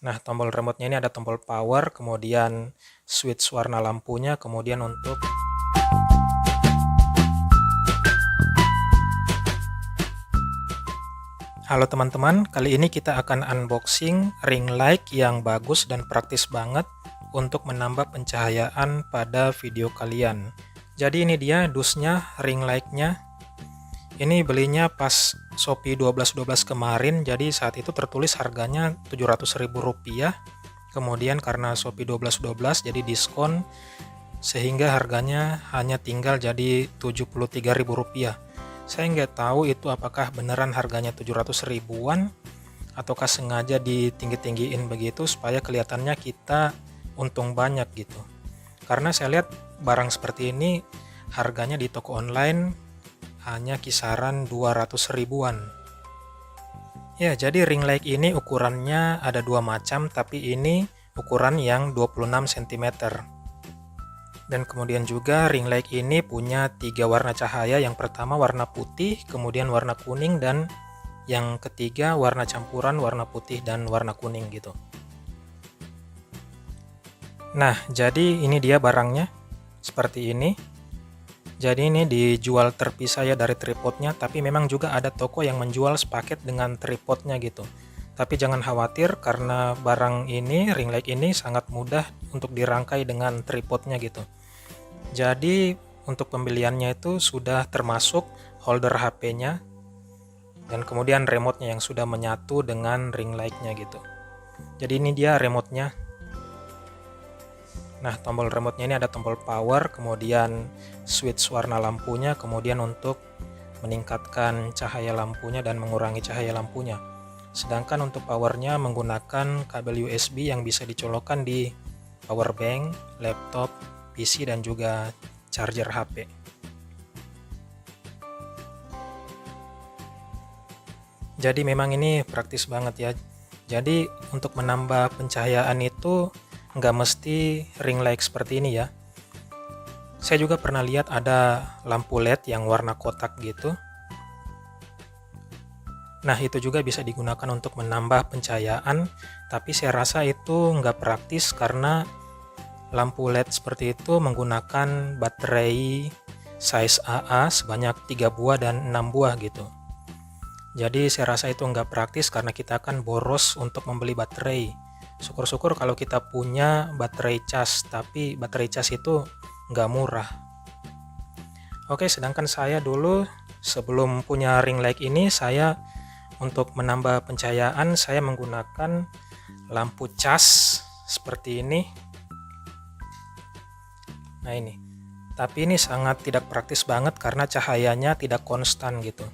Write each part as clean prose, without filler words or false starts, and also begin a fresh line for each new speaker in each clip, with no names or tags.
Nah, tombol remote-nya ini ada tombol power, kemudian switch warna lampunya, kemudian untuk Halo teman-teman, kali ini kita akan unboxing ring light yang bagus dan praktis banget untuk menambah pencahayaan pada video kalian. Jadi ini dia dusnya, ring light-nya. Ini belinya pas Shopee 12.12 kemarin, jadi saat itu tertulis harganya Rp700.000. Kemudian karena Shopee 12.12 jadi diskon, sehingga harganya hanya tinggal jadi Rp73.000. Saya nggak tahu itu apakah beneran harganya 700 ribuan ataukah sengaja ditinggi-tinggiin begitu supaya kelihatannya kita untung banyak gitu. Karena saya lihat barang seperti ini harganya di toko online hanya kisaran 200 ribuan. Ya, jadi ring light ini ukurannya ada dua macam, tapi ini ukuran yang 26 cm. Dan kemudian juga ring light ini punya 3 warna cahaya. Yang pertama warna putih, kemudian warna kuning, dan yang ketiga warna campuran warna putih dan warna kuning gitu. Nah, jadi ini dia barangnya seperti ini. Jadi ini dijual terpisah ya dari tripodnya, tapi memang juga ada toko yang menjual sepaket dengan tripodnya gitu. Tapi jangan khawatir karena barang ini, ring light ini sangat mudah untuk dirangkai dengan tripodnya gitu. Jadi untuk pembeliannya itu sudah termasuk holder HP-nya dan kemudian remote-nya yang sudah menyatu dengan ring light-nya gitu. Jadi ini dia remote-nya. Nah, tombol remote-nya ini ada tombol power, kemudian switch warna lampunya, kemudian untuk meningkatkan cahaya lampunya dan mengurangi cahaya lampunya. Sedangkan untuk powernya menggunakan kabel USB yang bisa dicolokkan di power bank, laptop, PC, dan juga charger HP. Jadi memang ini praktis banget ya. Jadi untuk menambah pencahayaan itu nggak mesti ring light seperti ini ya. Saya juga pernah lihat ada lampu LED yang warna kotak gitu. Nah, itu juga bisa digunakan untuk menambah pencahayaan, tapi saya rasa itu nggak praktis karena lampu LED seperti itu menggunakan baterai size AA sebanyak 3 buah dan 6 buah gitu. Jadi saya rasa itu nggak praktis karena kita akan boros untuk membeli baterai. Syukur-syukur kalau kita punya baterai cas, tapi baterai cas itu nggak murah. Oke, sedangkan saya dulu sebelum punya ring light ini, saya untuk menambah pencahayaan saya menggunakan lampu cas seperti ini. Nah ini, tapi ini sangat tidak praktis banget karena cahayanya tidak konstan gitu.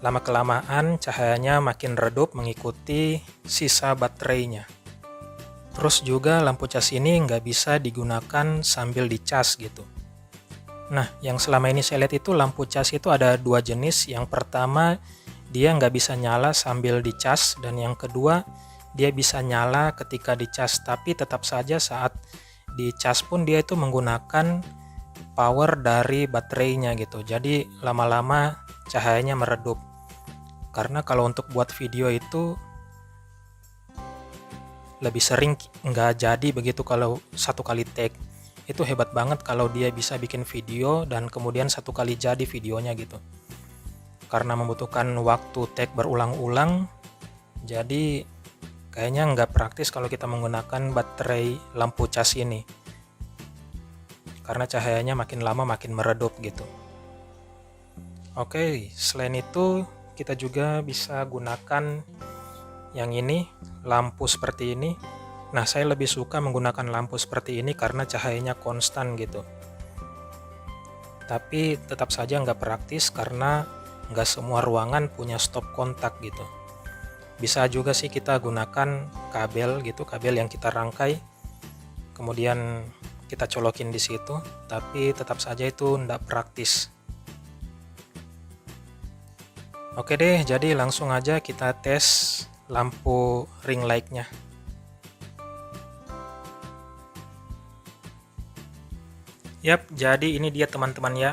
Lama-kelamaan cahayanya makin redup mengikuti sisa baterainya. Terus juga lampu cas ini nggak bisa digunakan sambil dicas gitu. Nah, yang selama ini saya lihat itu lampu cas itu ada dua jenis. Yang pertama, dia nggak bisa nyala sambil dicas, dan yang kedua, dia bisa nyala ketika dicas, tapi tetap saja saat dicas pun dia itu menggunakan power dari baterainya gitu. Jadi lama-lama cahayanya meredup. Karena kalau untuk buat video itu lebih sering nggak jadi begitu kalau satu kali take. Itu hebat banget kalau dia bisa bikin video dan kemudian satu kali jadi videonya gitu. Karena membutuhkan waktu take berulang-ulang, jadi kayaknya nggak praktis kalau kita menggunakan baterai lampu cas ini. Karena cahayanya makin lama makin meredup gitu. Oke, selain itu kita juga bisa gunakan yang ini, lampu seperti ini. Nah, saya lebih suka menggunakan lampu seperti ini karena cahayanya konstan gitu. Tapi tetap saja nggak praktis karena nggak semua ruangan punya stop kontak gitu. Bisa juga sih kita gunakan kabel gitu, kabel yang kita rangkai, kemudian kita colokin di situ, tapi tetap saja itu nggak praktis. Oke deh, jadi langsung aja kita tes lampu ring light-nya. Yap, jadi ini dia teman-teman ya.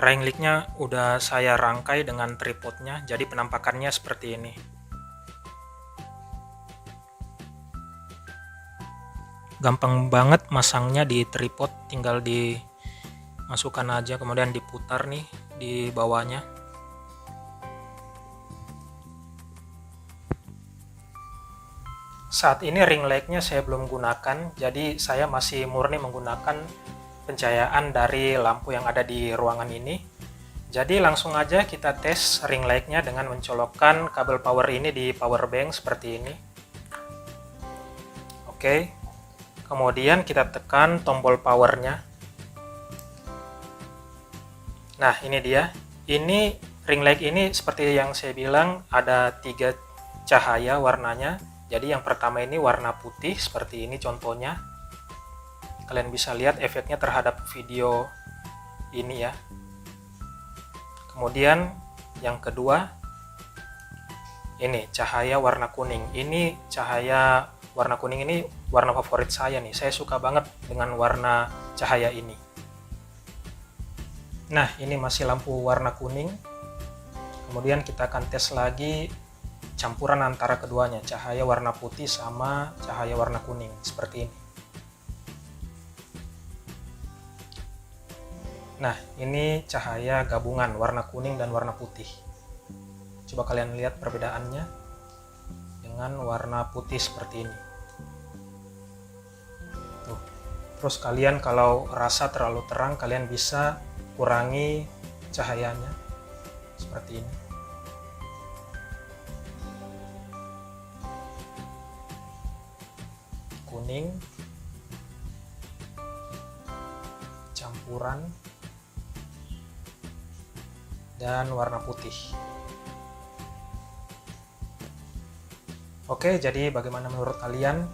Ring light-nya udah saya rangkai dengan tripodnya, jadi penampakannya seperti ini. gampang banget masangnya di tripod, tinggal dimasukkan aja kemudian diputar nih di bawahnya. Saat ini ring light-nya saya belum gunakan, jadi saya masih murni menggunakan pencahayaan dari lampu yang ada di ruangan ini. Jadi langsung aja kita tes ring light-nya dengan mencolokkan kabel power ini di power bank seperti ini. Oke, kemudian kita tekan tombol powernya. Nah, ini dia. Ini ring light ini seperti yang saya bilang ada 3 cahaya warnanya. Jadi yang pertama ini warna putih seperti ini contohnya. Kalian bisa lihat efeknya terhadap video ini ya. Kemudian yang kedua ini cahaya warna kuning. Ini cahaya warna kuning ini warna favorit saya nih. Saya suka banget dengan warna cahaya ini. Nah, ini masih lampu warna kuning. Kemudian kita akan tes lagi campuran antara keduanya, cahaya warna putih sama cahaya warna kuning seperti ini. Nah, ini cahaya gabungan warna kuning dan warna putih. Coba kalian lihat perbedaannya dengan warna putih seperti ini. Tuh. Terus kalian kalau rasa terlalu terang, kalian bisa kurangi cahayanya seperti ini. Kuning, campuran, dan warna putih. Oke, jadi bagaimana menurut kalian?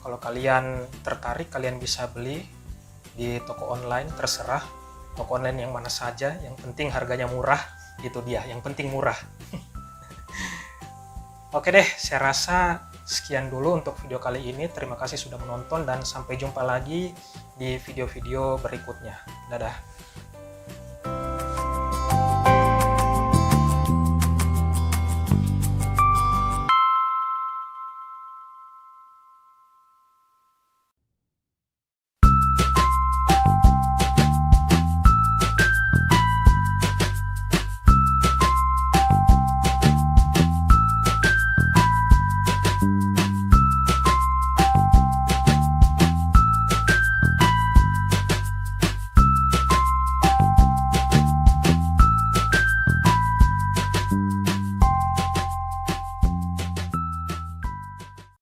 Kalau kalian tertarik, kalian bisa beli di toko online, terserah toko online yang mana saja, yang penting harganya murah. Itu dia, yang penting murah. Oke deh, saya rasa sekian dulu untuk video kali ini. Terima kasih sudah menonton dan sampai jumpa lagi di video-video berikutnya. Dadah.